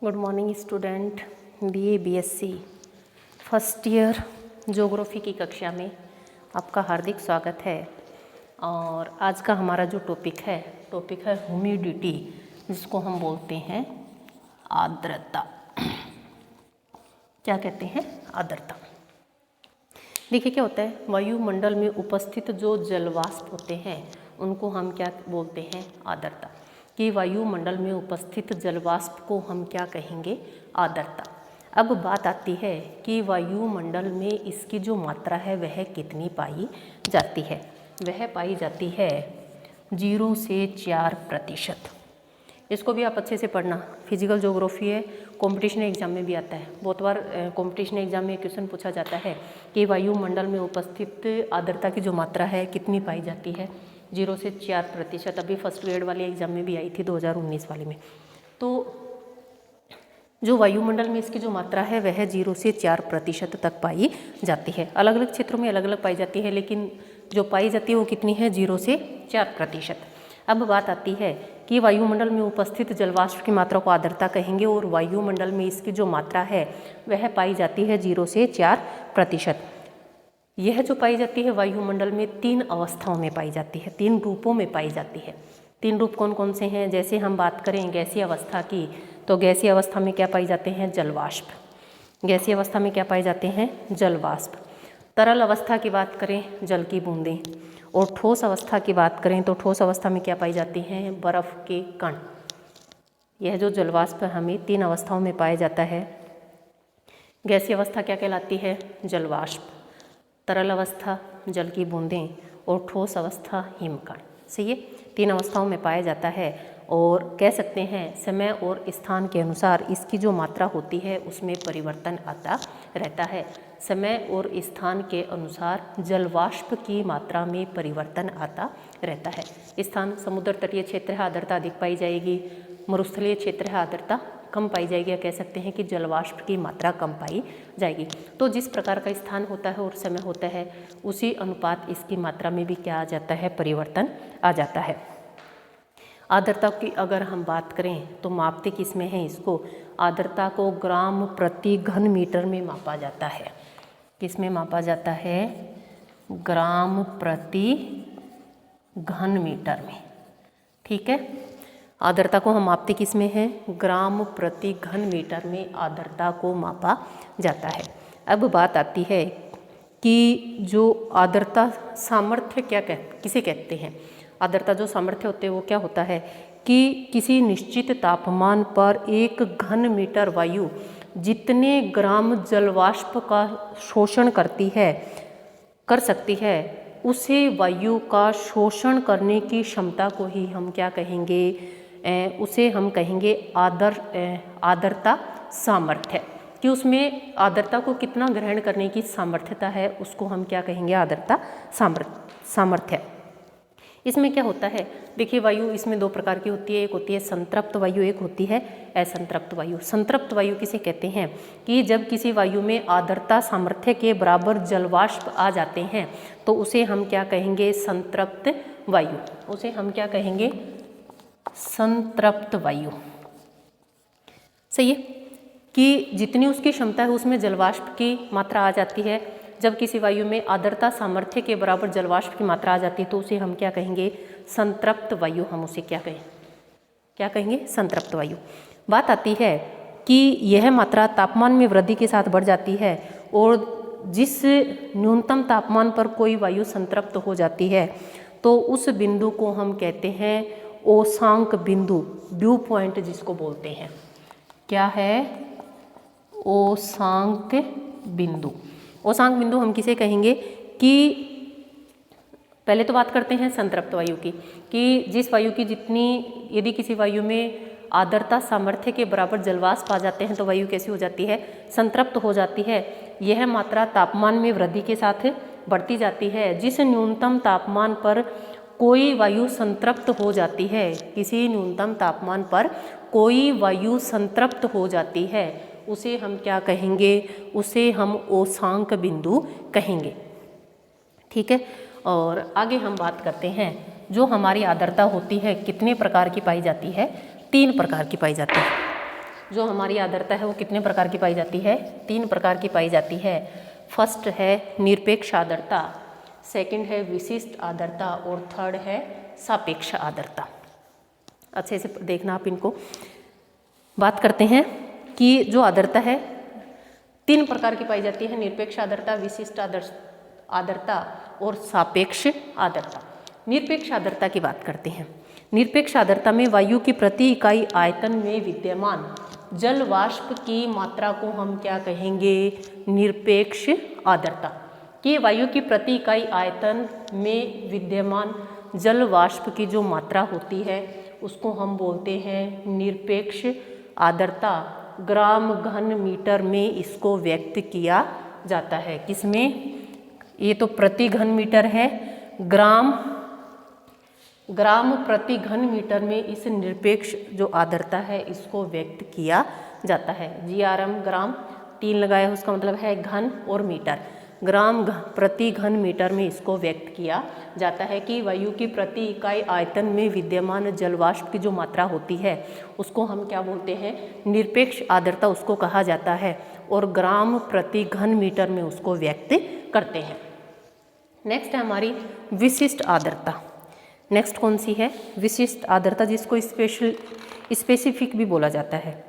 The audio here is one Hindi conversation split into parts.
Good morning student. BA BSc first year geography की कक्षा में आपका हार्दिक स्वागत है। और आज का हमारा जो टॉपिक है ह्यूमिडिटी, जिसको हम बोलते हैं आर्द्रता। क्या कहते हैं? आर्द्रता। देखिए क्या होता है, वायुमंडल में उपस्थित जो जलवाष्प होते हैं उनको हम क्या बोलते हैं? आर्द्रता। कि वायुमंडल में उपस्थित जलवाष्प को हम क्या कहेंगे? आर्द्रता। अब बात आती है कि वायुमंडल में इसकी जो मात्रा है वह कितनी पाई जाती है? वह पाई जाती है 0 से 4%। इसको भी आप अच्छे से पढ़ना, फिजिकल ज्योग्राफी है, कंपटीशन एग्जाम में भी आता है। बहुत बार कंपटीशन एग्जाम में क्वेश्चन पूछा जाता है कि वायुमंडल में उपस्थित आर्द्रता की जो मात्रा है कितनी पाई जाती है? 0 से 4%। अभी फर्स्ट ग्रेड वाले एग्जाम में भी आई थी 2019 वाले में। तो जो वायुमंडल में इसकी जो मात्रा है वह 0 से 4% तक पाई जाती है। अलग अलग क्षेत्रों में अलग अलग पाई जाती है, लेकिन जो पाई जाती है वो कितनी है? 0 से 4%। अब बात आती है कि वायुमंडल में उपस्थित जलवाष्प की मात्रा को आर्द्रता कहेंगे, और वायुमंडल में इसकी जो मात्रा है वह पाई जाती है 0 से 4%। यह जो पाई जाती है वायुमंडल में 3 अवस्थाओं में पाई जाती है, 3 रूपों में पाई जाती है। 3 रूप कौन कौन से हैं? जैसे हम बात करें गैसीय अवस्था की, तो गैसीय अवस्था में क्या पाई जाते हैं? जलवाष्प। गैसीय अवस्था में क्या पाए जाते हैं? जलवाष्प। तरल अवस्था की बात करें, जल की बूंदें। और ठोस अवस्था की बात करें तो ठोस अवस्था में क्या पाई जाती हैं? बर्फ के कण। यह जो जलवाष्प हमें 3 अवस्थाओं में पाया जाता है। गैसीय अवस्था क्या कहलाती है? जलवाष्प। तरल अवस्था जल की बूंदें, और ठोस अवस्था हिमकण। से ये 3 अवस्थाओं में पाया जाता है। और कह सकते हैं समय और स्थान के अनुसार इसकी जो मात्रा होती है उसमें परिवर्तन आता रहता है। समय और स्थान के अनुसार जलवाष्प की मात्रा में परिवर्तन आता रहता है। स्थान समुद्र तटीय क्षेत्र है, आर्द्रता अधिक पाई जाएगी। मरुस्थलीय क्षेत्र है, आर्द्रता कम पाई जाएगी, या कह सकते हैं कि जलवाष्प की मात्रा कम पाई जाएगी। तो जिस प्रकार का स्थान होता है और समय होता है उसी अनुपात इसकी मात्रा में भी क्या आ जाता है? परिवर्तन आ जाता है। आर्द्रता की अगर हम बात करें तो मापते किस में है इसको? आर्द्रता को ग्राम प्रति घन मीटर में मापा जाता है। किस में मापा जाता है? ग्राम प्रति घन मीटर में। ठीक है, आर्द्रता को हम मापते किस में है? ग्राम प्रति घन मीटर में आर्द्रता को मापा जाता है। अब बात आती है कि जो आर्द्रता सामर्थ्य किसे कहते हैं? आर्द्रता जो सामर्थ्य होते हैं वो क्या होता है कि किसी निश्चित तापमान पर 1 घन मीटर वायु जितने ग्राम जलवाष्प का शोषण कर सकती है, उसे वायु का शोषण करने की क्षमता को ही हम क्या कहेंगे? उसे हम कहेंगे आर्द्रता सामर्थ्य। कि उसमें आर्द्रता को कितना ग्रहण करने की सामर्थ्यता है उसको हम क्या कहेंगे? आर्द्रता सामर्थ्य। इसमें क्या होता है? देखिए, वायु इसमें 2 प्रकार की होती है। एक होती है संतृप्त वायु, एक होती है असंतृप्त वायु। संतृप्त वायु किसे कहते हैं? कि जब किसी वायु में आर्द्रता सामर्थ्य के बराबर जलवाष्प आ जाते हैं तो उसे हम क्या कहेंगे? संतृप्त वायु। उसे हम क्या कहेंगे? संतृप्त वायु। सही है कि जितनी उसकी क्षमता है उसमें जलवाष्प की मात्रा आ जाती है। जब किसी वायु में आर्द्रता सामर्थ्य के बराबर जलवाष्प की मात्रा आ जाती है तो उसे हम क्या कहेंगे? संतृप्त वायु। हम उसे क्या कहेंगे? संतृप्त वायु। बात आती है कि यह मात्रा तापमान में वृद्धि के साथ बढ़ जाती है, और जिस न्यूनतम तापमान पर कोई वायु संतृप्त हो जाती है तो उस बिंदु को हम कहते हैं ओसांक बिंदु, ड्यू पॉइंट जिसको बोलते हैं। क्या है? ओसांक बिंदु। ओसांक बिंदु हम किसे कहेंगे? कि पहले तो बात करते हैं संतृप्त वायु की, कि जिस वायु की जितनी, यदि किसी वायु में आर्द्रता सामर्थ्य के बराबर जलवाष्प आ जाते हैं तो वायु कैसी हो जाती है? संतृप्त हो जाती है। यह मात्रा तापमान में वृद्धि के साथ बढ़ती जाती है। जिस न्यूनतम तापमान पर कोई वायु संतृप्त हो जाती है, किसी न्यूनतम तापमान पर कोई वायु संतृप्त हो जाती है, उसे हम क्या कहेंगे? उसे हम ओसांक बिंदु कहेंगे। ठीक है, और आगे हम बात करते हैं जो हमारी आर्द्रता होती है कितने प्रकार की पाई जाती है? 3 प्रकार की पाई जाती है। जो हमारी आर्द्रता है वो कितने प्रकार की पाई जाती है? 3 प्रकार की पाई जाती है। फर्स्ट है निरपेक्ष आर्द्रता, सेकंड है विशिष्ट आर्द्रता और थर्ड है सापेक्ष आर्द्रता। अच्छे से देखना आप इनको। बात करते हैं कि जो आर्द्रता है 3 प्रकार की पाई जाती है, निरपेक्ष आर्द्रता, विशिष्ट आर्द्रता और सापेक्ष आर्द्रता। निरपेक्ष आर्द्रता की बात करते हैं। निरपेक्ष आर्द्रता में वायु की प्रति इकाई आयतन में विद्यमान जल वाष्प की मात्रा को हम क्या कहेंगे? निरपेक्ष आर्द्रता। कि वायु की प्रति इकाई आयतन में विद्यमान जल वाष्प की जो मात्रा होती है उसको हम बोलते हैं निरपेक्ष आर्द्रता। ग्राम घन मीटर में इसको व्यक्त किया जाता है। किसमें? ये तो प्रति घन मीटर है, ग्राम प्रति घन मीटर में इस निरपेक्ष जो आर्द्रता है इसको व्यक्त किया जाता है। GRM ग्राम 3 लगाया, उसका मतलब है घन और मीटर। ग्राम प्रति घन मीटर में इसको व्यक्त किया जाता है कि वायु की प्रति इकाई आयतन में विद्यमान जलवाष्प की जो मात्रा होती है उसको हम क्या बोलते हैं? निरपेक्ष आर्द्रता उसको कहा जाता है और ग्राम प्रति घन मीटर में उसको व्यक्त करते हैं। नेक्स्ट है हमारी विशिष्ट आर्द्रता। नेक्स्ट कौन सी है? विशिष्ट आर्द्रता, जिसको स्पेसिफिक भी बोला जाता है।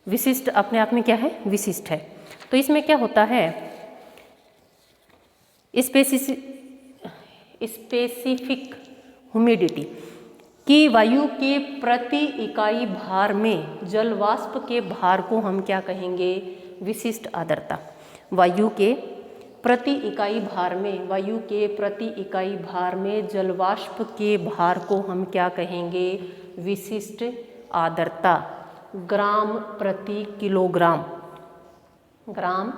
विशिष्ट अपने आप में क्या है? विशिष्ट है। तो इसमें क्या होता है? स्पेसिफिक ह्यूमिडिटी कि वायु के प्रति इकाई भार में जलवाष्प के भार को हम क्या कहेंगे? विशिष्ट आर्द्रता। वायु के प्रति इकाई भार में जलवाष्प के भार को हम क्या कहेंगे? विशिष्ट आर्द्रता। ग्राम प्रति किलोग्राम, ग्राम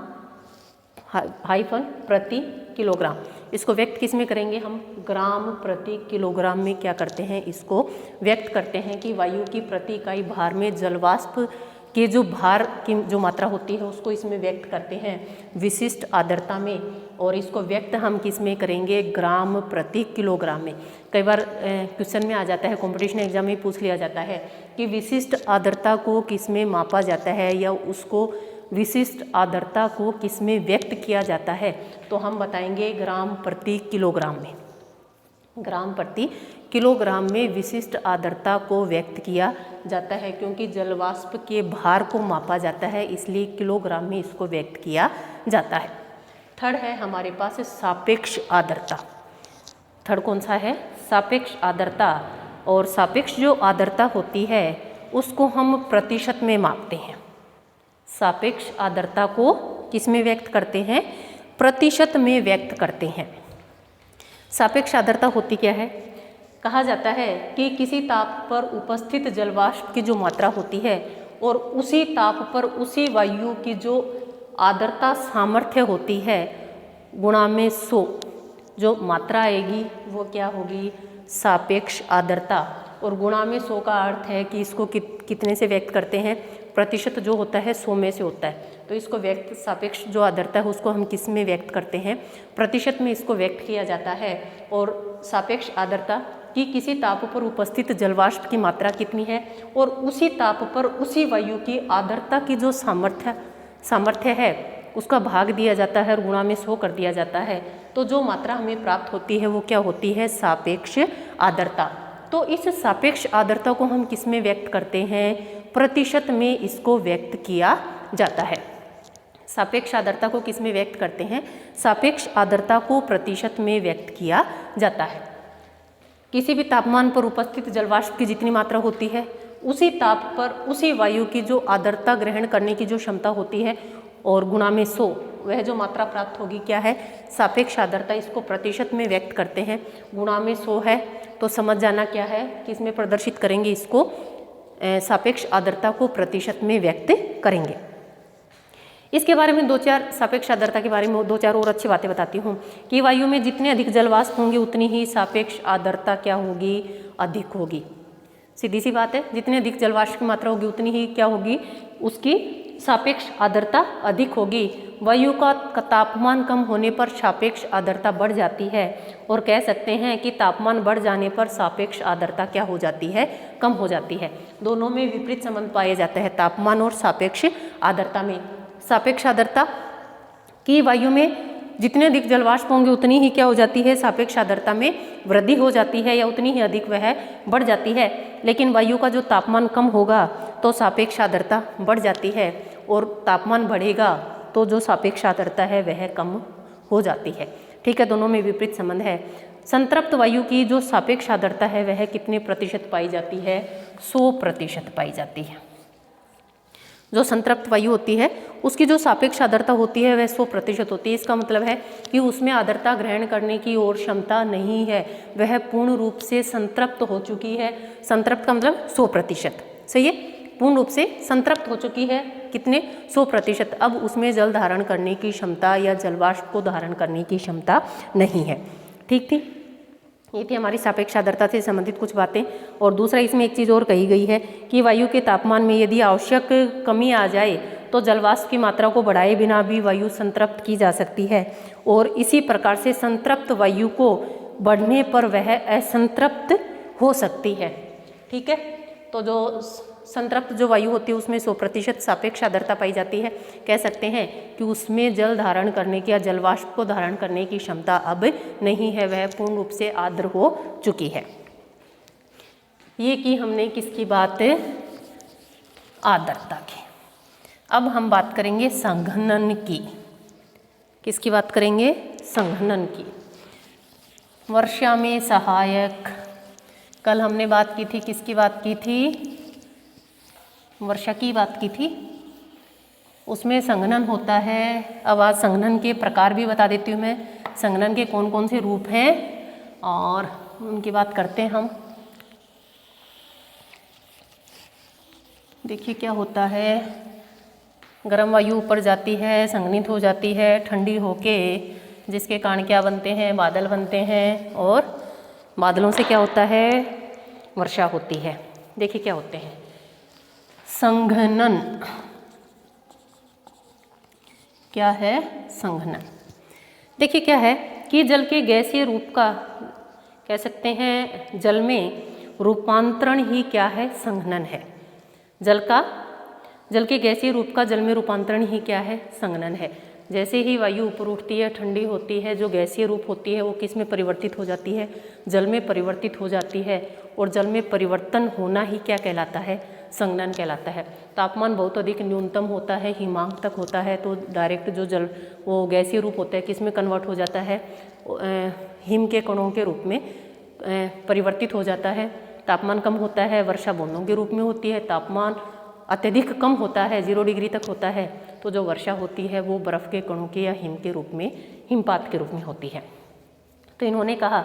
हाइफन प्रति किलोग्राम, इसको व्यक्त किस में करेंगे हम? ग्राम प्रति किलोग्राम में क्या करते हैं? इसको व्यक्त करते हैं कि वायु की प्रति इकाई भार में जलवाष्प के जो भार की जो मात्रा होती है उसको इसमें व्यक्त करते हैं विशिष्ट आर्द्रता में। और इसको व्यक्त हम किस में करेंगे? ग्राम प्रति किलोग्राम में। कई बार क्वेश्चन में आ जाता है, कंपटीशन एग्जाम में पूछ लिया जाता है कि विशिष्ट आर्द्रता को किस में मापा जाता है या उसको विशिष्ट आर्द्रता को किस में व्यक्त किया जाता है? तो हम बताएंगे ग्राम प्रति किलोग्राम में। ग्राम प्रति किलोग्राम में विशिष्ट आर्द्रता को व्यक्त किया जाता है, क्योंकि जलवाष्प के भार को मापा जाता है इसलिए किलोग्राम में इसको व्यक्त किया जाता है। थर्ड है हमारे पास सापेक्ष आर्द्रता। थर्ड कौन सा है? सापेक्ष आर्द्रता। और सापेक्ष जो आर्द्रता होती है उसको हम प्रतिशत में मापते हैं। सापेक्ष आर्द्रता को किस में व्यक्त करते हैं? प्रतिशत में व्यक्त करते हैं। सापेक्ष आर्द्रता होती क्या है? कहा जाता है कि किसी ताप पर उपस्थित जलवाष्प की जो मात्रा होती है और उसी ताप पर उसी वायु की जो आर्द्रता सामर्थ्य होती है गुणा में 100, जो मात्रा आएगी वो क्या होगी? सापेक्ष आर्द्रता। और गुणा में 100 का अर्थ है कि इसको कितने से व्यक्त करते हैं? प्रतिशत जो होता है 100 में से होता है, तो इसको व्यक्त सापेक्ष जो आर्द्रता है उसको हम किस में व्यक्त करते हैं? प्रतिशत में इसको व्यक्त किया जाता है। और सापेक्ष आर्द्रता कि किसी ताप पर उपस्थित जलवाष्प की मात्रा कितनी है और उसी ताप पर उसी वायु की आर्द्रता की जो सामर्थ्य है उसका भाग दिया जाता है और गुणा में 100 कर दिया जाता है। तो जो मात्रा हमें प्राप्त होती है वो क्या होती है? सापेक्ष आर्द्रता। तो इस सापेक्ष आर्द्रता को हम किस में व्यक्त करते हैं? प्रतिशत में इसको व्यक्त किया जाता है। सापेक्ष आर्द्रता को किस में व्यक्त करते हैं? सापेक्ष आर्द्रता को प्रतिशत में व्यक्त किया जाता है। किसी भी तापमान पर उपस्थित जलवाष्प की जितनी मात्रा होती है उसी ताप पर उसी वायु की जो आर्द्रता ग्रहण करने की जो क्षमता होती है और गुणा में 100, वह जो मात्रा प्राप्त होगी क्या है? सापेक्ष आर्द्रता। इसको प्रतिशत में व्यक्त करते हैं, गुणा में 100 है तो समझ जाना क्या है कि इसमें प्रदर्शित करेंगे, इसको सापेक्ष आर्द्रता को प्रतिशत में व्यक्त करेंगे। इसके बारे में 2-4 सापेक्ष आर्द्रता के बारे में 2-4 और अच्छी बातें बताती हूँ कि वायु में जितने अधिक जलवाष्प होंगे उतनी ही सापेक्ष आर्द्रता क्या होगी? अधिक होगी। सीधी सी बात है, जितने अधिक जलवाष्प की मात्रा होगी उतनी ही क्या होगी? उसकी सापेक्ष आर्द्रता अधिक होगी। वायु का तापमान कम होने पर सापेक्ष आर्द्रता बढ़ जाती है और कह सकते हैं कि तापमान बढ़ जाने पर सापेक्ष आर्द्रता क्या हो जाती है, कम हो जाती है। दोनों में विपरीत संबंध पाया जाता है, तापमान और सापेक्ष आर्द्रता में। सापेक्ष आर्द्रता की वायु में जितने अधिक जलवाष्प होंगे उतनी ही क्या हो जाती है, सापेक्ष आर्द्रता में वृद्धि हो जाती है या उतनी ही अधिक वह बढ़ जाती है। लेकिन वायु का जो तापमान कम होगा तो सापेक्ष आर्द्रता बढ़ जाती है और तापमान बढ़ेगा तो जो सापेक्ष आर्द्रता है वह कम हो जाती है। ठीक है, दोनों में विपरीत संबंध है। संतृप्त वायु की जो सापेक्ष आर्द्रता है वह कितने प्रतिशत पाई जाती है, 100% पाई जाती है। जो संतृप्त वायु होती है उसकी जो सापेक्ष आर्द्रता होती है वह 100% होती है। इसका मतलब है कि उसमें आर्द्रता ग्रहण करने की और क्षमता नहीं है, वह पूर्ण रूप से संतृप्त हो चुकी है। संतृप्त का मतलब 100%, सही है, पूर्ण रूप से संतृप्त हो चुकी है। कितने, 100%। अब उसमें जल धारण करने की क्षमता या जलवाष्प को धारण करने की क्षमता नहीं है। ठीक थी, ये थी हमारी सापेक्ष आर्द्रता से संबंधित कुछ बातें। और दूसरा इसमें एक चीज़ और कही गई है कि वायु के तापमान में यदि आवश्यक कमी आ जाए तो जलवाष्प की मात्रा को बढ़ाए बिना भी वायु संतृप्त की जा सकती है और इसी प्रकार से संतृप्त वायु को बढ़ने पर वह असंतृप्त हो सकती है। ठीक है, तो जो संतृप्त जो वायु होती है उसमें 100% सापेक्ष आर्द्रता पाई जाती है। कह सकते हैं कि उसमें जल धारण करने की या जलवाष्प को धारण करने की क्षमता अब नहीं है, वह पूर्ण रूप से आर्द्र हो चुकी है। ये की हमने किसकी बात, आर्द्रता की। अब हम बात करेंगे संघनन की। किसकी बात करेंगे, संघनन की। वर्षा में सहायक, कल हमने बात की थी, किसकी बात की थी, वर्षा की बात की थी। उसमें संघनन होता है। अब आज संघनन के प्रकार भी बता देती हूँ मैं, संघनन के कौन कौन से रूप हैं और उनकी बात करते हैं हम। देखिए क्या होता है, गर्म वायु ऊपर जाती है, संघनित हो जाती है ठंडी होके, जिसके कारण क्या बनते हैं, बादल बनते हैं और बादलों से क्या होता है, वर्षा होती है। देखिए क्या होते हैं, संघनन। क्या है, संघनन। देखिए क्या है कि जल के गैसीय रूप का, कह सकते हैं जल में रूपांतरण ही क्या है, संघनन है। जल के गैसीय रूप का जल में रूपांतरण ही क्या है, संघनन है। जैसे ही वायु ऊपर उठती है, ठंडी होती है, जो गैसीय रूप होती है वो किस में परिवर्तित हो जाती है, जल में परिवर्तित हो जाती है। और जल में परिवर्तन होना ही क्या कहलाता है, संघनन कहलाता है। तापमान बहुत अधिक न्यूनतम होता है, हिमांक तक होता है, तो डायरेक्ट जो जल वो गैसीय रूप होता है किस में कन्वर्ट हो जाता है, हिम के कणों के रूप में परिवर्तित हो जाता है। तापमान कम होता है, वर्षा बूंदों के रूप में होती है। तापमान अत्यधिक कम होता है, 0 डिग्री तक होता है, तो जो वर्षा होती है वो बर्फ़ के कणों के या हिम के रूप में, हिमपात के रूप में होती है। तो इन्होंने कहा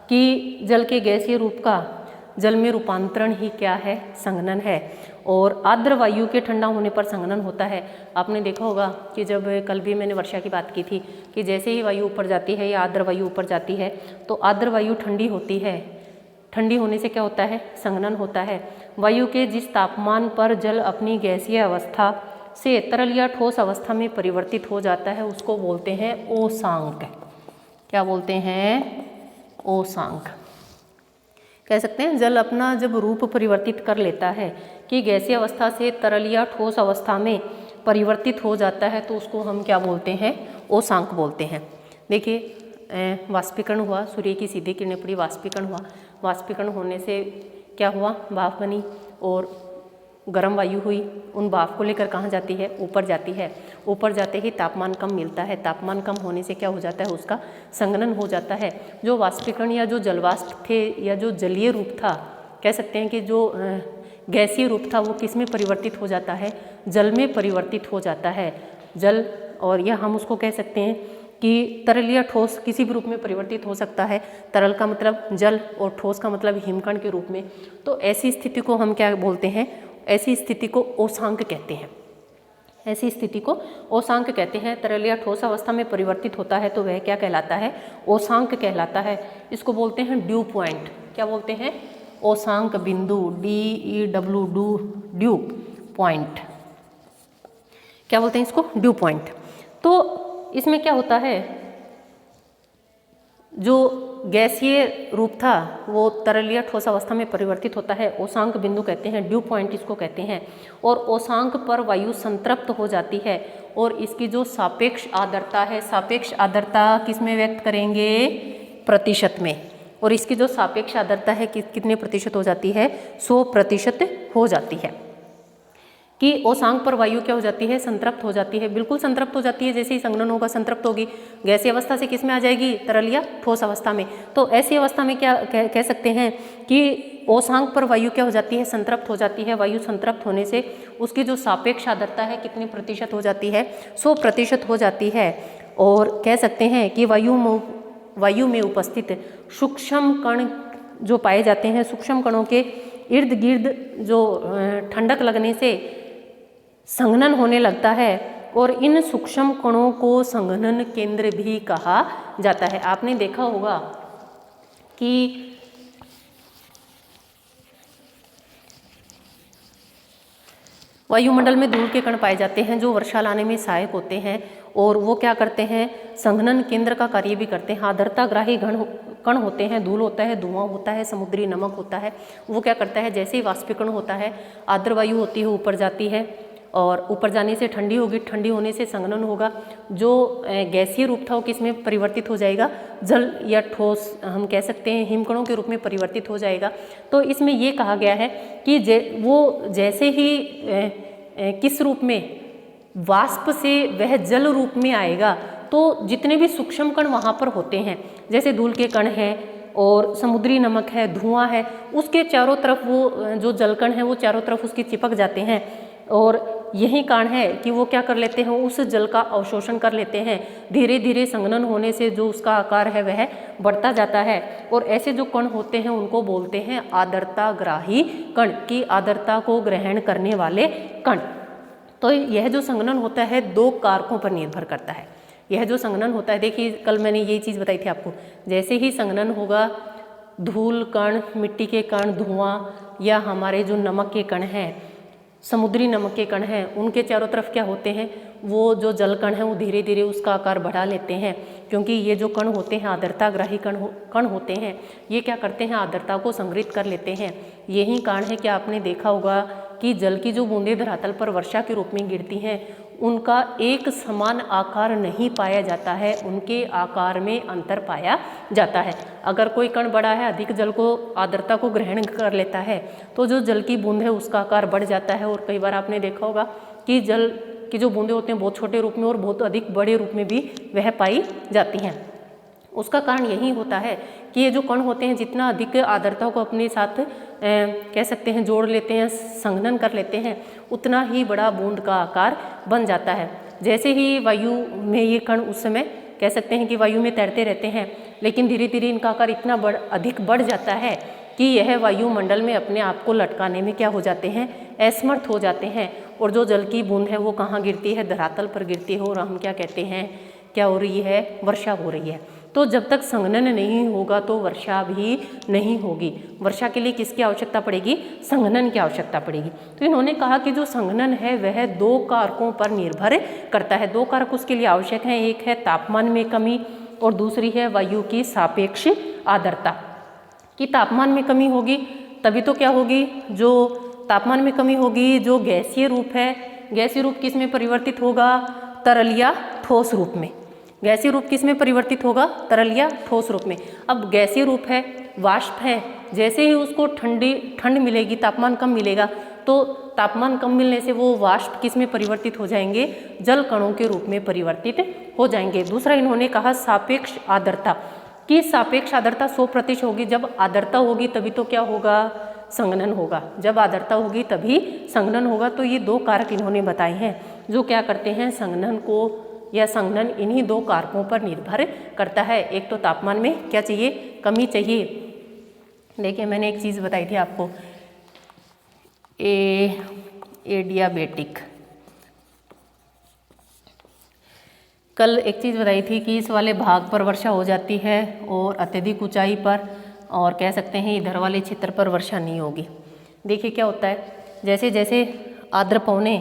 कि जल के गैसीय रूप का जल में रूपांतरण ही क्या है, संघनन है। और आर्द्र वायु के ठंडा होने पर संघनन होता है। आपने देखा होगा कि जब कल भी मैंने वर्षा की बात की थी कि जैसे ही वायु ऊपर जाती है या आर्द्र वायु ऊपर जाती है तो आर्द्र वायु ठंडी होती है। ठंडी होने से क्या होता है, संघनन होता है। वायु के जिस तापमान पर जल अपनी गैसीय अवस्था से तरल या ठोस अवस्था में परिवर्तित हो जाता है उसको बोलते हैं ओसांक। क्या बोलते हैं, ओसांक। कह सकते हैं जल अपना जब रूप परिवर्तित कर लेता है कि गैसीय अवस्था से तरल या ठोस अवस्था में परिवर्तित हो जाता है तो उसको हम क्या बोलते हैं, ओसांक बोलते हैं। देखिए वाष्पीकरण हुआ, सूर्य की सीधी किरणें पड़ी, वाष्पीकरण हुआ। वाष्पीकरण होने से क्या हुआ, भाप बनी और गर्म वायु हुई। उन भाप को लेकर कहाँ जाती है, ऊपर जाती है। ऊपर जाते ही तापमान कम मिलता है। तापमान कम होने से क्या हो जाता है, उसका संघनन हो जाता है। जो वाष्पीकरण या जो जलवाष्प थे या जो जलीय रूप था, कह सकते हैं कि जो गैसीय रूप था वो किस में परिवर्तित हो जाता है, जल में परिवर्तित हो जाता है। जल, और यह हम उसको कह सकते हैं कि तरल या ठोस किसी भी रूप में परिवर्तित हो सकता है। तरल का मतलब जल और ठोस का मतलब हिमकण के रूप में। तो ऐसी स्थिति को हम क्या बोलते हैं, ऐसी स्थिति को ओसांक कहते हैं। ऐसी स्थिति को ओसांक कहते हैं। तरल या ठोस अवस्था में परिवर्तित होता है तो वह क्या कहलाता है, ओसांक कहलाता है। इसको बोलते हैं ड्यू पॉइंट। क्या बोलते हैं, ओसांक बिंदु, DEW, ड्यू पॉइंट। क्या बोलते हैं इसको, ड्यू पॉइंट। तो इसमें क्या होता है, जो गैसीय रूप था वो तरल या ठोस अवस्था में परिवर्तित होता है, ओसांक बिंदु कहते हैं, ड्यू पॉइंट इसको कहते हैं। और ओसांक पर वायु संतृप्त हो जाती है और इसकी जो सापेक्ष आर्द्रता है, सापेक्ष आर्द्रता किस में व्यक्त करेंगे, प्रतिशत में। और इसकी जो सापेक्ष आर्द्रता है कितने प्रतिशत हो जाती है, 100% हो जाती है। कि ओसांक पर वायु क्या हो जाती है, संतृप्त हो जाती है, बिल्कुल संतृप्त हो जाती है। जैसे ही संघनन होगा संतृप्त होगी, गैसीय अवस्था से किस में आ जाएगी, तरल या ठोस अवस्था में। तो ऐसी अवस्था में क्या कह सकते हैं कि ओसांक पर वायु क्या हो जाती है, संतृप्त हो जाती है। वायु संतृप्त होने से उसकी जो सापेक्ष आर्द्रता है कितनी प्रतिशत हो जाती है, 100% हो जाती है। और कह सकते हैं कि वायु में उपस्थित सूक्ष्म कण जो पाए जाते हैं, सूक्ष्म कणों के इर्द गिर्द जो ठंडक लगने से संघनन होने लगता है और इन सूक्ष्म कणों को संघनन केंद्र भी कहा जाता है। आपने देखा होगा कि वायुमंडल में धूल के कण पाए जाते हैं जो वर्षा लाने में सहायक होते हैं और वो क्या करते हैं, संघनन केंद्र का कार्य भी करते हैं। आर्द्रताग्राही कण होते हैं, धूल होता है, धुआं होता है, समुद्री नमक होता है। वो क्या करता है, जैसे ही वाष्पीकरण होता है, आर्द्र वायु होती है ऊपर जाती है और ऊपर जाने से ठंडी होगी, ठंडी होने से संघनन होगा। जो गैसीय रूप था वो किस में परिवर्तित हो जाएगा, जल या ठोस, हम कह सकते हैं हिमकणों के रूप में परिवर्तित हो जाएगा। तो इसमें ये कहा गया है कि वो जैसे ही किस रूप में, वाष्प से वह जल रूप में आएगा, तो जितने भी सूक्ष्म कण वहाँ पर होते हैं, जैसे धूल के कण हैं और समुद्री नमक है, धुआं है, उसके चारों तरफ वो जो जलकण है वो चारों तरफ उसकी चिपक जाते हैं। और यही कारण है कि वो क्या कर लेते हैं, उस जल का अवशोषण कर लेते हैं। धीरे धीरे संघनन होने से जो उसका आकार है वह बढ़ता जाता है और ऐसे जो कण होते हैं उनको बोलते हैं आर्द्रताग्राही कण, की आर्द्रता को ग्रहण करने वाले कण। तो यह जो संघनन होता है 2 कारकों पर निर्भर करता है। यह जो संघनन होता है, देखिए कल मैंने यही चीज़ बताई थी आपको, जैसे ही संघनन होगा, धूल कण, मिट्टी के कण, धुआं या हमारे जो नमक के कण हैं, समुद्री नमक के कण हैं, उनके चारों तरफ क्या होते हैं, वो जो जल कण हैं वो धीरे धीरे उसका आकार बढ़ा लेते हैं। क्योंकि ये जो कण होते हैं आर्द्रताग्राही कण होते हैं, ये क्या करते हैं, आर्द्रता को संग्रहित कर लेते हैं। यही कारण है कि आपने देखा होगा कि जल की जो बूंदें धरातल पर वर्षा के रूप में गिरती हैं, उनका एक समान आकार नहीं पाया जाता है, उनके आकार में अंतर पाया जाता है। अगर कोई कण बड़ा है, अधिक जल को, आर्द्रता को ग्रहण कर लेता है, तो जो जल की बूंद है उसका आकार बढ़ जाता है। और कई बार आपने देखा होगा कि जल की जो बूंदें होती हैं बहुत छोटे रूप में और बहुत अधिक बड़े रूप में भी वह पाई जाती हैं। उसका कारण यही होता है कि ये जो कण होते हैं जितना अधिक आर्द्रता को अपने साथ कह सकते हैं जोड़ लेते हैं, संघनन कर लेते हैं, उतना ही बड़ा बूंद का आकार बन जाता है। जैसे ही वायु में ये कण उस समय कह सकते हैं कि वायु में तैरते रहते हैं, लेकिन धीरे धीरे इनका आकार इतना अधिक बढ़ जाता है कि यह वायुमंडल में अपने आप को लटकाने में क्या हो जाते हैं, असमर्थ हो जाते हैं। और जो जल की बूंद है वो कहाँ गिरती है, धरातल पर गिरती है और हम क्या कहते हैं, क्या हो रही है, वर्षा हो रही है। तो जब तक संघनन नहीं होगा तो वर्षा भी नहीं होगी। वर्षा के लिए किसकी आवश्यकता पड़ेगी, संघनन की आवश्यकता पड़ेगी। तो इन्होंने कहा कि जो संघनन है वह 2 कारकों पर निर्भर करता है। 2 कारक उसके लिए आवश्यक हैं, एक है तापमान में कमी और दूसरी है वायु की सापेक्ष आर्द्रता। कि तापमान में कमी होगी तभी तो क्या होगी, जो तापमान में कमी होगी, जो गैसीय रूप है, गैसीय रूप किस में परिवर्तित होगा, तरल या ठोस रूप में। गैसीय रूप किस में परिवर्तित होगा, तरल या ठोस रूप में। अब गैसीय रूप है, वाष्प है, जैसे ही उसको ठंड मिलेगी, तापमान कम मिलेगा, तो तापमान कम मिलने से वो वाष्प किस में परिवर्तित हो जाएंगे, जल कणों के रूप में परिवर्तित हो जाएंगे। दूसरा इन्होंने कहा सापेक्ष आर्द्रता, कि सापेक्ष आर्द्रता 100% होगी। जब आर्द्रता होगी तभी तो क्या होगा, संघनन होगा। जब आर्द्रता होगी तभी संघनन होगा। तो ये 2 कारक इन्होंने बताए हैं जो क्या करते हैं, संघनन को या संघनन इन्हीं 2 कारकों पर निर्भर करता है। एक तो तापमान में क्या चाहिए, कमी चाहिए। देखिए मैंने एक चीज़ बताई थी आपको, एडियाबेटिक, कल एक चीज़ बताई थी कि इस वाले भाग पर वर्षा हो जाती है और अत्यधिक ऊंचाई पर, और कह सकते हैं इधर वाले क्षेत्र पर वर्षा नहीं होगी। देखिए क्या होता है, जैसे जैसे आर्द्र पवने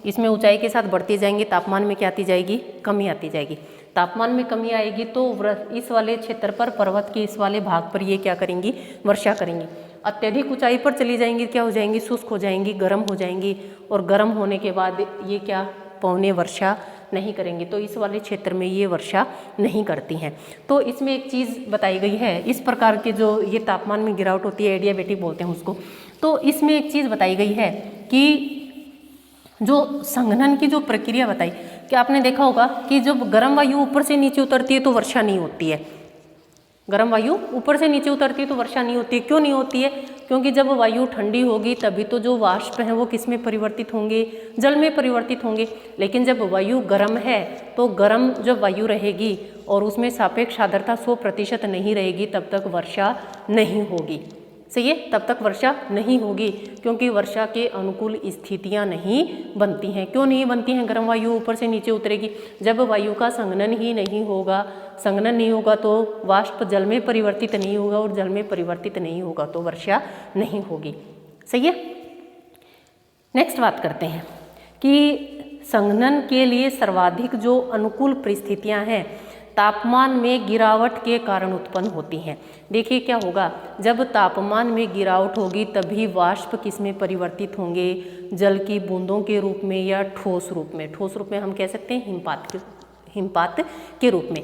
इसमें ऊंचाई के साथ बढ़ती जाएंगी, तापमान में क्या आती जाएगी, कमी आती जाएगी। तापमान में कमी आएगी तो इस वाले क्षेत्र पर, पर्वत के इस वाले भाग पर ये क्या करेंगी, वर्षा करेंगी। अत्यधिक ऊंचाई पर चली जाएंगी, क्या हो जाएंगी, शुष्क हो जाएंगी, गर्म हो जाएंगी, और गर्म होने के बाद ये क्या, पौने वर्षा नहीं करेंगी। तो इस वाले क्षेत्र में ये वर्षा नहीं करती हैं। तो इसमें एक चीज़ बताई गई है, इस प्रकार के जो ये तापमान में गिरावट होती है, एडियाबेटिक बोलते हैं उसको। तो इसमें एक चीज़ बताई गई है कि जो संघनन की जो प्रक्रिया बताई, कि आपने देखा होगा कि जब गर्म वायु ऊपर से नीचे उतरती है तो वर्षा नहीं होती है। गर्म वायु ऊपर से नीचे उतरती है तो वर्षा नहीं होती है। क्यों नहीं होती है? क्योंकि जब वायु ठंडी होगी तभी तो जो वाष्प हैं वो किस में परिवर्तित होंगे, जल में परिवर्तित होंगे। लेकिन जब वायु गर्म है तो गर्म जब वायु रहेगी और उसमें सापेक्ष आर्द्रता 100% नहीं रहेगी, तब तक वर्षा नहीं होगी। सही है, तब तक वर्षा नहीं होगी, क्योंकि वर्षा के अनुकूल स्थितियां नहीं बनती हैं। क्यों नहीं बनती हैं? गर्म वायु ऊपर से नीचे उतरेगी, जब वायु का संघनन ही नहीं होगा, संघनन नहीं होगा तो वाष्प जल में परिवर्तित नहीं होगा, और जल में परिवर्तित नहीं होगा तो वर्षा नहीं होगी। सही है। नेक्स्ट बात करते हैं कि संघनन के लिए सर्वाधिक जो अनुकूल परिस्थितियां हैं तापमान में गिरावट के कारण उत्पन्न होती हैं। देखिए क्या होगा, जब तापमान में गिरावट होगी तभी वाष्प किस में परिवर्तित होंगे, जल की बूंदों के रूप में या ठोस रूप में। ठोस रूप में हम कह सकते हैं हिमपात के रूप में।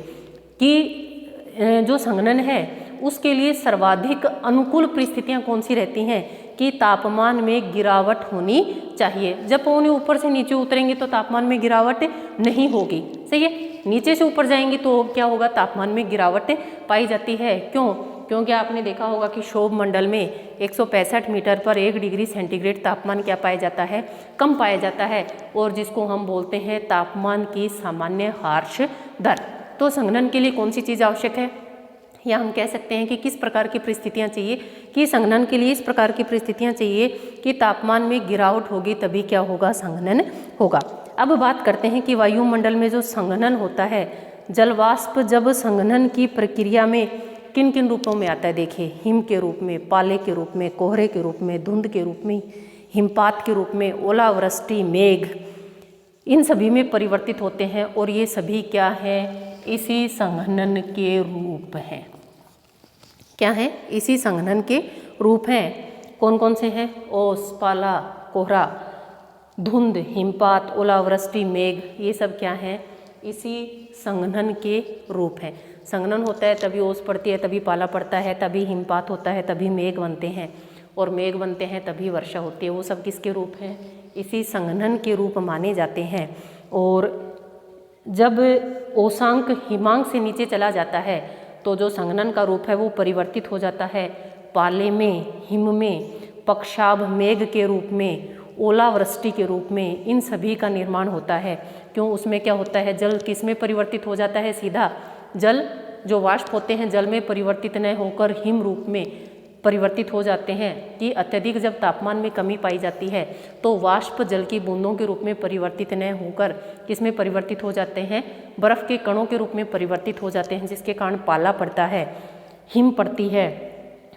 कि जो संघनन है उसके लिए सर्वाधिक अनुकूल परिस्थितियां कौन सी रहती हैं, कि तापमान में गिरावट होनी चाहिए। जब पौने ऊपर से नीचे उतरेंगे तो तापमान में गिरावट नहीं होगी। सही है। नीचे से ऊपर जाएंगी तो क्या होगा, तापमान में गिरावट पाई जाती है। क्यों? क्योंकि आपने देखा होगा कि क्षोभ मंडल में 165 मीटर पर 1 डिग्री सेंटीग्रेड तापमान क्या पाया जाता है, कम पाया जाता है, और जिसको हम बोलते हैं तापमान की सामान्य हार्श दर। तो संघनन के लिए कौन सी चीज़ आवश्यक है, या हम कह सकते हैं कि किस प्रकार की परिस्थितियां चाहिए, कि संघनन के लिए इस प्रकार की परिस्थितियां चाहिए कि तापमान में गिरावट होगी तभी क्या होगा, संघनन होगा। अब बात करते हैं कि वायुमंडल में जो संघनन होता है, जलवाष्प जब संघनन की प्रक्रिया में किन किन रूपों में आता है। देखिए, हिम के रूप में, पाले के रूप में, कोहरे के रूप में, धुंध के रूप में, हिमपात के रूप में, ओलावृष्टि, मेघ, इन सभी में परिवर्तित होते हैं। और ये सभी क्या है, इसी संघनन के रूप हैं। क्या है, इसी संघनन के रूप हैं। कौन कौन से हैं? ओस, पाला, कोहरा, धुंध, हिमपात, ओलावृष्टि, मेघ, ये सब क्या हैं, इसी संघनन के रूप हैं। संघनन होता है तभी ओस पड़ती है, तभी पाला पड़ता है, तभी हिमपात होता है, तभी मेघ बनते हैं, और मेघ बनते हैं तभी वर्षा होती है। वो सब किसके रूप हैं, इसी संघनन के रूप माने जाते हैं। और जब ओसांक हिमांक से नीचे चला जाता है तो जो संघनन का रूप है वो परिवर्तित हो जाता है। पाले में, हिम में, पक्षाभ मेघ के रूप में, ओलावृष्टि के रूप में, इन सभी का निर्माण होता है। क्यों? उसमें क्या होता है, जल किस में परिवर्तित हो जाता है, सीधा जल, जो वाष्प होते हैं जल में परिवर्तित न होकर हिम रूप में परिवर्तित हो जाते हैं। कि अत्यधिक जब तापमान में कमी पाई जाती है तो वाष्प जल की बूंदों के रूप में परिवर्तित न होकर किस में परिवर्तित हो जाते हैं, बर्फ के कणों के रूप में परिवर्तित हो जाते हैं, जिसके कारण पाला पड़ता है, हिम पड़ती है,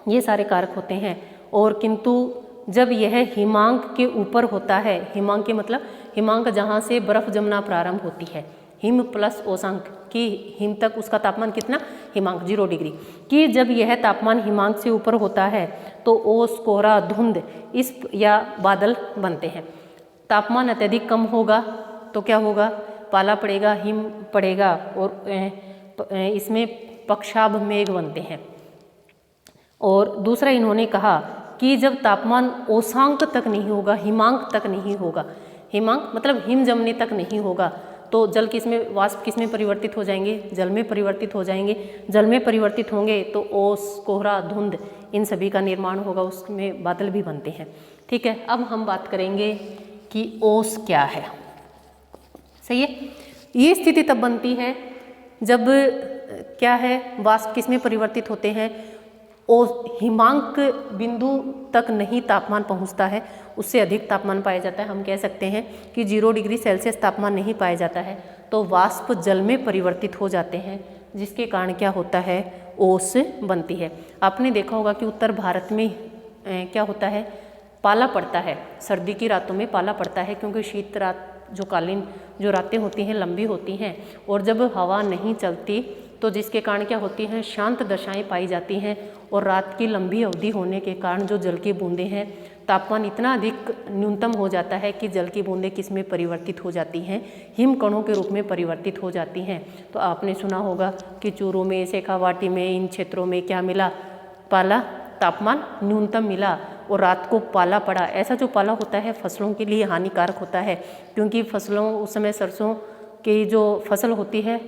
ये सारे कारक होते हैं। और किंतु जब यह हिमांक के ऊपर होता है, हिमांक के मतलब हिमांक जहाँ से बर्फ जमना प्रारंभ होती है, हिम प्लस ओसांक कि हिम तक उसका तापमान कितना, हिमांक 0 डिग्री, कि जब यह तापमान हिमांक से ऊपर होता है तो ओस, कोहरा, धुंध इस या बादल बनते हैं। तापमान अत्यधिक कम होगा तो क्या होगा, पाला पड़ेगा, हिम पड़ेगा, और इसमें पक्षाभ मेघ बनते हैं। और दूसरा इन्होंने कहा कि जब तापमान ओसांक तक नहीं होगा, हिमांक तक नहीं होगा, हिमांक मतलब हिम जमने तक नहीं होगा, तो जल किस में, वाष्प किस में परिवर्तित हो जाएंगे, जल में परिवर्तित हो जाएंगे। जल में परिवर्तित होंगे तो ओस, कोहरा, धुंध इन सभी का निर्माण होगा, उसमें बादल भी बनते हैं। ठीक है। अब हम बात करेंगे कि ओस क्या है। सही है। ये स्थिति तब बनती है जब क्या है, वाष्प किस में परिवर्तित होते हैं, हिमांक बिंदु तक नहीं तापमान पहुंचता है, उससे अधिक तापमान पाया जाता है। हम कह सकते हैं कि 0 डिग्री सेल्सियस तापमान नहीं पाया जाता है तो वाष्प जल में परिवर्तित हो जाते हैं, जिसके कारण क्या होता है, ओस बनती है। आपने देखा होगा कि उत्तर भारत में क्या होता है, पाला पड़ता है, सर्दी की रातों में पाला पड़ता है, क्योंकि शीत रात जो रातें होती हैं लंबी होती हैं, और जब हवा नहीं चलती तो जिसके कारण क्या होती हैं, शांत दशाएं पाई जाती हैं, और रात की लंबी अवधि होने के कारण जो जल की बूंदें हैं, तापमान इतना अधिक न्यूनतम हो जाता है कि जल की बूंदें किस में परिवर्तित हो जाती हैं, हिमकणों के रूप में परिवर्तित हो जाती हैं। तो आपने सुना होगा कि चूरू में, शेखावाटी में, इन क्षेत्रों में क्या मिला, पाला, तापमान न्यूनतम मिला और रात को पाला पड़ा। ऐसा जो पाला होता है फसलों के लिए हानिकारक होता है, क्योंकि फसलों उस समय सरसों की जो फसल होती है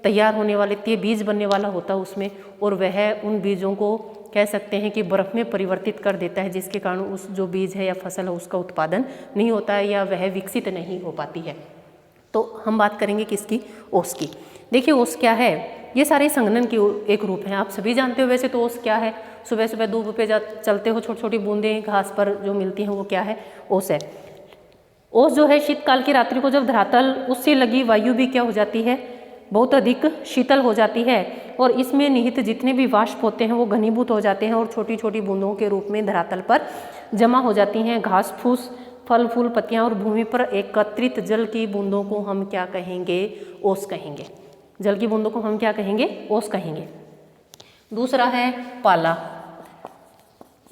तैयार होने वाली थी, बीज बनने वाला होता है उसमें, और वह उन बीजों को कह सकते हैं कि बर्फ़ में परिवर्तित कर देता है, जिसके कारण उस जो बीज है या फसल है उसका उत्पादन नहीं होता है या वह विकसित नहीं हो पाती है। तो हम बात करेंगे किसकी, ओस की। देखिए ओस क्या है, ये सारे संघनन की एक रूप है, आप सभी जानते हो। वैसे तो ओस क्या है, सुबह सुबह धूप पे चलते हो, छोटी छोटी बूंदें घास पर जो मिलती हैं वो क्या है, ओस है। ओस जो है शीतकाल की रात्रि को जब धरातल उससे लगी वायु भी क्या हो जाती है, बहुत अधिक शीतल हो जाती है, और इसमें निहित जितने भी वाष्प होते हैं वो घनीभूत हो जाते हैं और छोटी छोटी बूंदों के रूप में धरातल पर जमा हो जाती हैं। घास फूस, फल फूल, पत्तियां और भूमि पर एकत्रित जल की बूंदों को हम क्या कहेंगे, ओस कहेंगे। जल की बूंदों को हम क्या कहेंगे, ओस कहेंगे। दूसरा है पाला।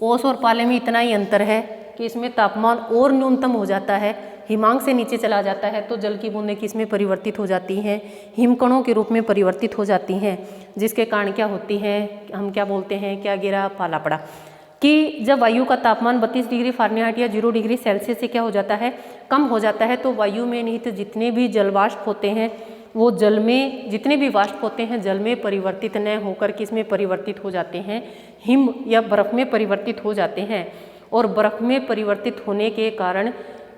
ओस और पाले में इतना ही अंतर है कि इसमें तापमान और न्यूनतम हो जाता है, हिमांक से नीचे चला जाता है, तो जल की बूंदें किस में परिवर्तित हो जाती हैं, हिमकणों के रूप में परिवर्तित हो जाती हैं, जिसके कारण क्या होती हैं, हम क्या बोलते हैं, क्या गिरा, पाला पड़ा। कि जब वायु का तापमान 32 डिग्री फ़ारेनहाइट या 0 डिग्री सेल्सियस से क्या हो जाता है, कम हो जाता है, तो वायु में निहित जितने भी जलवाष्प होते हैं वो जल में, जितने भी वाष्प होते हैं जल में परिवर्तित न होकर किस में परिवर्तित हो जाते हैं, हिम या बर्फ़ में परिवर्तित हो जाते हैं। और बर्फ़ में परिवर्तित होने के कारण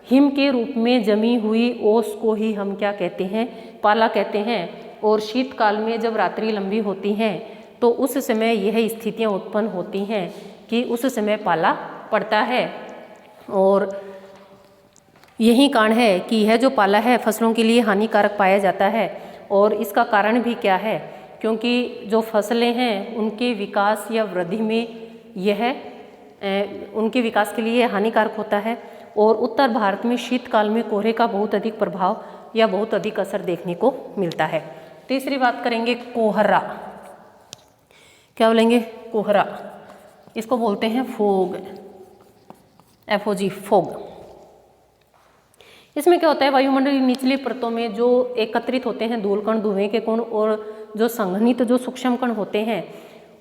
हिम के रूप में जमी हुई ओस को ही हम क्या कहते हैं, पाला कहते हैं। और शीतकाल में जब रात्रि लंबी होती हैं तो उस समय यह स्थितियां उत्पन्न होती हैं कि उस समय पाला पड़ता है, और यही कारण है कि यह जो पाला है फसलों के लिए हानिकारक पाया जाता है। और इसका कारण भी क्या है, क्योंकि जो फसलें हैं उनके विकास या वृद्धि में यह उनके विकास के लिए हानिकारक होता है। और उत्तर भारत में शीतकाल में कोहरे का बहुत अधिक प्रभाव या बहुत अधिक असर देखने को मिलता है। तीसरी बात करेंगे कोहरा। क्या बोलेंगे, कोहरा। इसको बोलते हैं फोग, FOG, फोग। इसमें क्या होता है, वायुमंडल की निचली परतों में जो एकत्रित होते हैं धूल कण, धुएं के कण और जो संघनित जो सूक्ष्म कण होते हैं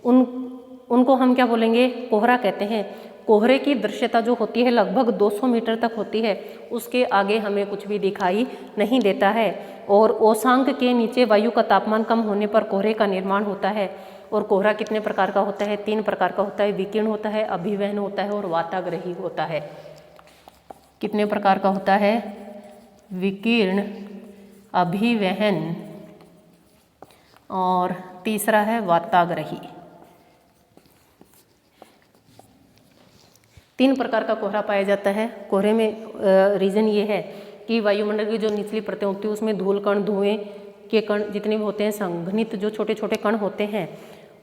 उनको हम क्या बोलेंगे, कोहरा कहते हैं। कोहरे की दृश्यता जो होती है लगभग 200 मीटर तक होती है, उसके आगे हमें कुछ भी दिखाई नहीं देता है। और ओसांक के नीचे वायु का तापमान कम होने पर कोहरे का निर्माण होता है। और कोहरा कितने प्रकार का होता है, 3 प्रकार का होता है, विकिरण होता है, अभिवहन होता है और वाताग्रही होता है। कितने प्रकार का होता है, विकिरण, अभिवहन और तीसरा है वाताग्रही। 3 प्रकार का कोहरा पाया जाता है। कोहरे में रीज़न ये है कि वायुमंडल की जो निचली परतें होती है उसमें धूल कण, धुएं के कण जितने भी होते हैं, संघनित जो छोटे छोटे कण होते हैं,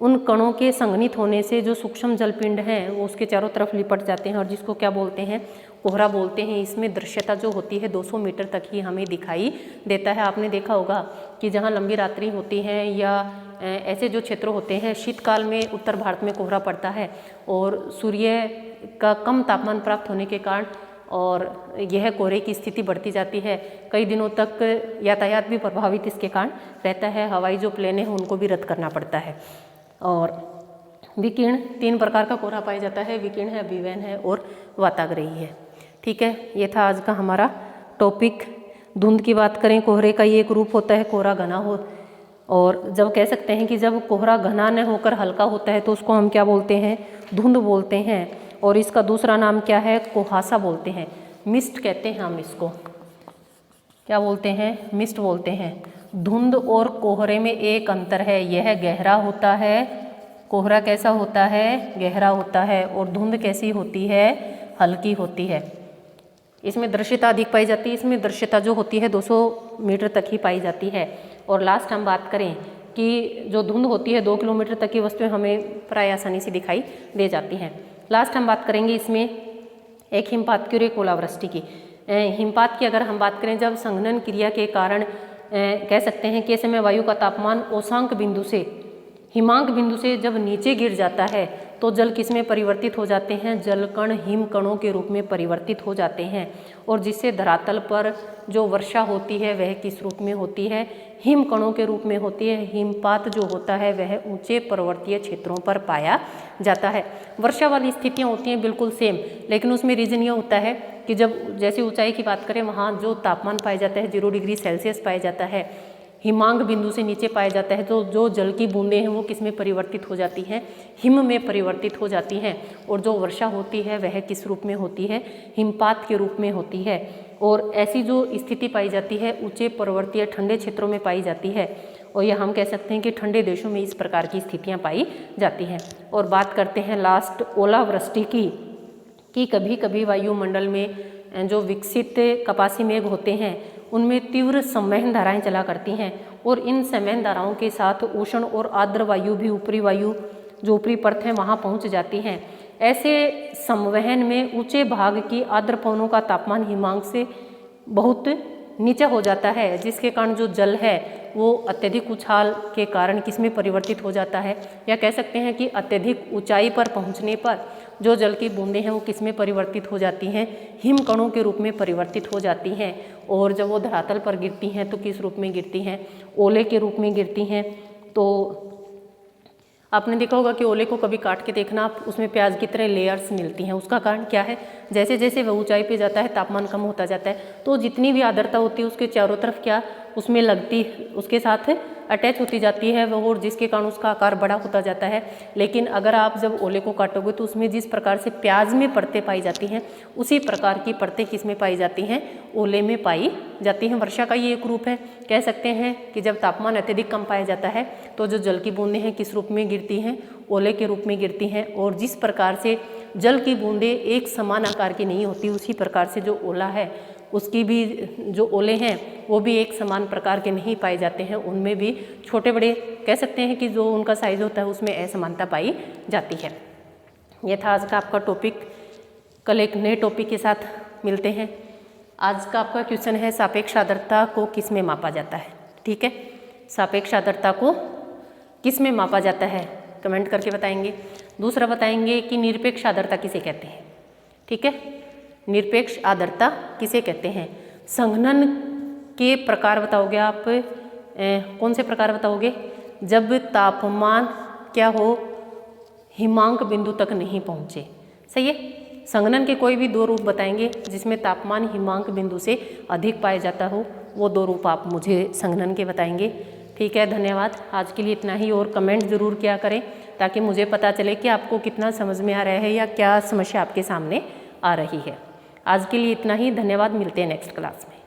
उन कणों के संघनित होने से जो सूक्ष्म जलपिंड हैं वो उसके चारों तरफ लिपट जाते हैं और जिसको क्या बोलते हैं, कोहरा बोलते हैं। इसमें दृश्यता जो होती है 200 मीटर तक ही हमें दिखाई देता है। आपने देखा होगा कि जहाँ लंबी रात्रि होती है या ऐसे जो क्षेत्र होते हैं, शीतकाल में उत्तर भारत में कोहरा पड़ता है और सूर्य का कम तापमान प्राप्त होने के कारण और यह कोहरे की स्थिति बढ़ती जाती है। कई दिनों तक यातायात भी प्रभावित इसके कारण रहता है, हवाई जो प्लेन है उनको भी रद्द करना पड़ता है। और विकिरण 3 प्रकार का कोहरा पाया जाता है, विकिरण है, अभिवहन है और वाताग्रही है। ठीक है, ये था आज का हमारा टॉपिक। धुंध की बात करें, कोहरे का ये एक रूप होता है, कोहरा घना हो, और जब कह सकते हैं कि जब कोहरा घना न होकर हल्का होता है तो उसको हम क्या बोलते हैं, धुंध बोलते हैं। और इसका दूसरा नाम क्या है, कुहासा बोलते हैं, मिस्ट कहते हैं हम इसको। क्या बोलते हैं, मिस्ट बोलते हैं। धुंध और कोहरे में एक अंतर है, यह गहरा होता है। कोहरा कैसा होता है, गहरा होता है, और धुंध कैसी होती है, हल्की होती है। इसमें दृश्यता अधिक पाई जाती है, इसमें दृश्यता जो होती है 200 मीटर तक ही पाई जाती है। और लास्ट हम बात करें कि जो धुंध होती है 2 किलोमीटर तक की वस्तुएं हमें प्राय आसानी से दिखाई दे जाती हैं। लास्ट हम बात करेंगे इसमें एक हिमपात की और एक ओलावृष्टि की। हिमपात की अगर हम बात करें, जब संघनन क्रिया के कारण कह सकते हैं कि ऐसे में वायु का तापमान औशांक बिंदु से हिमांक बिंदु से जब नीचे गिर जाता है तो जल किस में परिवर्तित हो जाते हैं, जलकण हिम कणों के रूप में परिवर्तित हो जाते हैं, और जिससे धरातल पर जो वर्षा होती है वह किस रूप में होती है, हिम कणों के रूप में होती है। हिमपात जो होता है वह ऊंचे पर्वतीय क्षेत्रों पर पाया जाता है। वर्षा वाली स्थितियां होती हैं बिल्कुल सेम, लेकिन उसमें रीजन ये होता है कि जब जैसे ऊंचाई की बात करें वहाँ जो तापमान पाया जाता है 0 डिग्री सेल्सियस पाया जाता है, हिमांक बिंदु से नीचे पाया जाता है, तो जो जल की बूंदें हैं वो किस में परिवर्तित हो जाती हैं, हिम में परिवर्तित हो जाती हैं, और जो वर्षा होती है वह किस रूप में होती है, हिमपात के रूप में होती है। और ऐसी जो स्थिति पाई जाती है ऊंचे पर्वतीय ठंडे क्षेत्रों में पाई जाती है, और यह हम कह सकते हैं कि ठंडे देशों में इस प्रकार की स्थितियाँ पाई जाती हैं। और बात करते हैं लास्ट ओलावृष्टि की कभी कभी वायुमंडल में जो विकसित कपासी मेघ होते हैं उनमें तीव्र संवहन धाराएं चला करती हैं, और इन संवहन धाराओं के साथ उष्ण और आर्द्र वायु भी ऊपरी वायु जो ऊपरी परत है वहाँ पहुँच जाती हैं। ऐसे संवहन में ऊंचे भाग की आर्द्र पवनों का तापमान हिमांक से बहुत नीचा हो जाता है, जिसके कारण जो जल है वो अत्यधिक उछाल के कारण किस में परिवर्तित हो जाता है, या कह सकते हैं कि अत्यधिक ऊंचाई पर पहुंचने पर जो जल की बूंदें हैं वो किस में परिवर्तित हो जाती हैं, हिम कणों के रूप में परिवर्तित हो जाती हैं। और जब वो धरातल पर गिरती हैं तो किस रूप में गिरती हैं, ओले के रूप में गिरती हैं। तो आपने देखा होगा कि ओले को कभी काट के देखना, आप उसमें प्याज की तरह लेयर्स मिलती हैं। उसका कारण क्या है, जैसे जैसे वह ऊंचाई पे जाता है तापमान कम होता जाता है, तो जितनी भी आर्द्रता होती है उसके चारों तरफ क्या उसमें लगती, उसके साथ अटैच होती जाती है वह, और जिसके कारण उसका आकार बड़ा होता जाता है। लेकिन अगर आप जब ओले को काटोगे तो उसमें जिस प्रकार से प्याज में परतें पाई जाती हैं उसी प्रकार की परतें किस में पाई जाती हैं, ओले में पाई जाती हैं। वर्षा का ये एक रूप है। कह सकते हैं कि जब तापमान अत्यधिक कम पाया जाता है तो जो जल की बूंदें हैं किस रूप में गिरती हैं, ओले के रूप में गिरती हैं। और जिस प्रकार से जल की बूंदें एक समान आकार की नहीं होती, उसी प्रकार से जो ओला है उसकी भी जो ओले हैं वो भी एक समान प्रकार के नहीं पाए जाते हैं, उनमें भी छोटे बड़े कह सकते हैं कि जो उनका साइज़ होता है उसमें असमानता पाई जाती है। यह था आज का आपका टॉपिक। कल एक नए टॉपिक के साथ मिलते हैं। आज का आपका क्वेश्चन है सापेक्ष आर्द्रता को किस में मापा जाता है। ठीक है, सापेक्ष आर्द्रता को किस में मापा जाता है कमेंट करके बताएंगे। दूसरा बताएंगे कि निरपेक्ष आर्द्रता किसे कहते हैं। ठीक है, निरपेक्ष आर्द्रता किसे कहते हैं। संघनन के प्रकार बताओगे आप, कौन से प्रकार बताओगे, जब तापमान क्या हो हिमांक बिंदु तक नहीं पहुँचे। सही है, संघनन के कोई भी 2 रूप बताएंगे जिसमें तापमान हिमांक बिंदु से अधिक पाया जाता हो, वो 2 रूप आप मुझे संघनन के बताएंगे। ठीक है, धन्यवाद। आज के लिए इतना ही, और कमेंट ज़रूर किया करें ताकि मुझे पता चले कि आपको कितना समझ में आ रहा है या क्या समस्या आपके सामने आ रही है। आज के लिए इतना ही, धन्यवाद। मिलते हैं नेक्स्ट क्लास में।